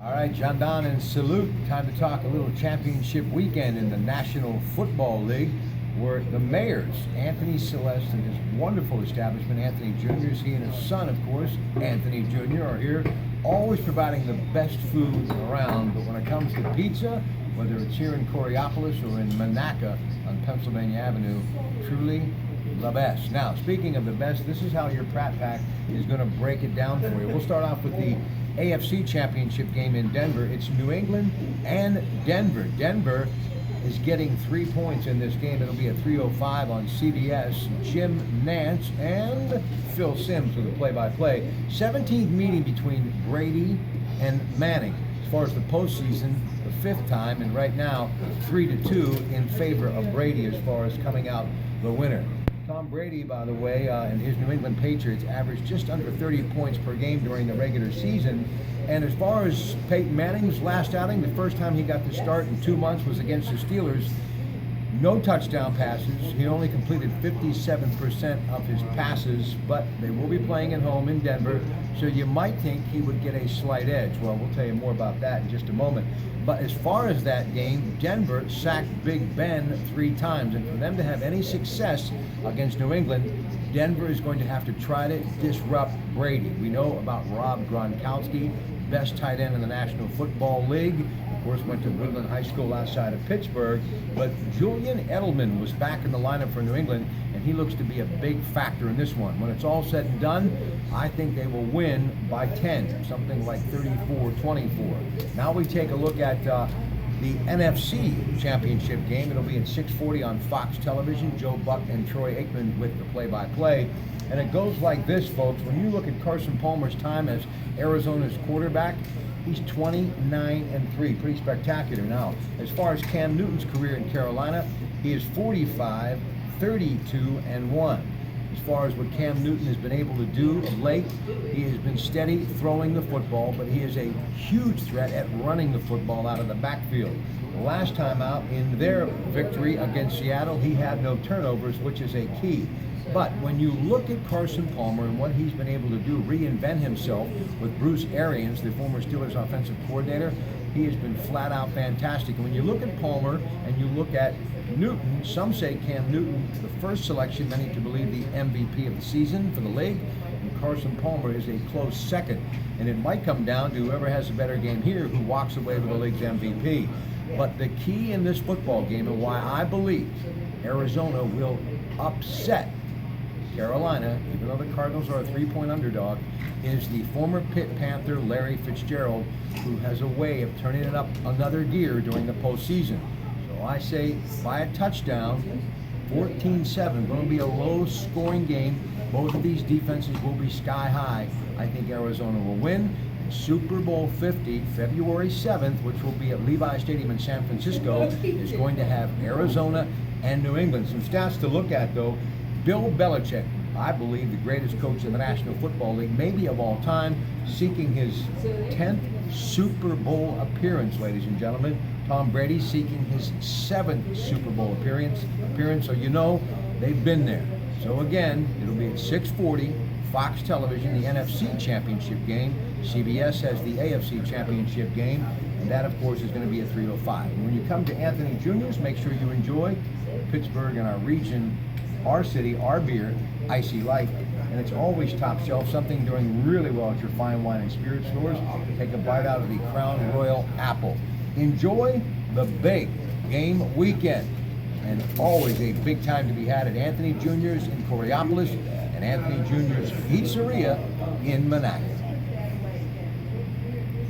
All right, Jandan and Salute. Time to talk a little championship weekend in the National Football League, where the mayors, Anthony Celeste and his wonderful establishment, Anthony Jr.'s, he and his son, of course, Anthony Jr., are here, always providing the best food around. But when it comes to pizza, whether it's here in Coraopolis or in Monaca on Pennsylvania Avenue, truly the best. Now, speaking of the best, this is how your Pratte Pack is going to break it down for you. We'll start off with the AFC Championship game in Denver. It's New England and Denver. Denver is getting 3 points in this game. It'll be at 3:05 on CBS. Jim Nantz and Phil Simms with the play-by-play. 17th meeting between Brady and Manning. As far as the postseason, the fifth time, and right now 3-2 in favor of Brady as far as coming out the winner. Tom Brady, by the way, and his New England Patriots averaged just under 30 points per game during the regular season. And as far as Peyton Manning's last outing, the first time he got to start in 2 months was against the Steelers. No touchdown passes. He only completed 57% of his passes, but they will be playing at home in Denver, so you might think he would get a slight edge. Well, we'll tell you more about that in just a moment. But as far as that game, Denver sacked Big Ben 3 times, and for them to have any success against New England, Denver is going to have to try to disrupt Brady. We know about Rob Gronkowski, best tight end in the National Football League. Of course, went to Woodland High School outside of Pittsburgh. But Julian Edelman was back in the lineup for New England, and he looks to be a big factor in this one. When it's all said and done, I think they will win by 10, something like 34-24. Now we take a look at the NFC Championship game. It'll be at 6:40 on Fox Television. Joe Buck and Troy Aikman with the play-by-play. And it goes like this, folks. When you look at Carson Palmer's time as Arizona's quarterback, he's 29-3, pretty spectacular. Now, as far as Cam Newton's career in Carolina, he is 45, 32-1. As far as what Cam Newton has been able to do of late, he has been steady throwing the football, but he is a huge threat at running the football out of the backfield. The last time out in their victory against Seattle, he had no turnovers, which is a key. But when you look at Carson Palmer and what he's been able to do, reinvent himself with Bruce Arians, the former Steelers offensive coordinator, he has been flat out fantastic. And when you look at Palmer and you look at Newton, some say Cam Newton, the first selection, many to believe the MVP of the season for the league, and Carson Palmer is a close second. And it might come down to whoever has a better game here who walks away with the league's MVP. But the key in this football game, and why I believe Arizona will upset Carolina, even though the Cardinals are a 3-point underdog, is the former Pitt Panther Larry Fitzgerald, who has a way of turning it up another gear during the postseason. So I say by a touchdown, 14-7, going to be a low-scoring game. Both of these defenses will be sky high. I think Arizona will win. Super Bowl 50, February 7th, which will be at Levi Stadium in San Francisco, is going to have Arizona and New England. Some stats to look at, though. Bill Belichick, I believe the greatest coach in the National Football League, maybe of all time, seeking his 10th Super Bowl appearance, ladies and gentlemen. Tom Brady seeking his 7th Super Bowl appearance, so you know they've been there. So again, it'll be at 6:40, Fox Television, the NFC Championship game. CBS has the AFC Championship game, and that, of course, is going to be at 3:05. And when you come to Anthony Jr.'s, make sure you enjoy Pittsburgh and our region, our city, our beer, Icy Light, and it's always top shelf, something doing really well at your fine wine and spirit stores. Take a bite out of the Crown Royal Apple. Enjoy the big game weekend, and always a big time to be had at Anthony Jr.'s in Coraopolis and Anthony Jr.'s Pizzeria in Monaca.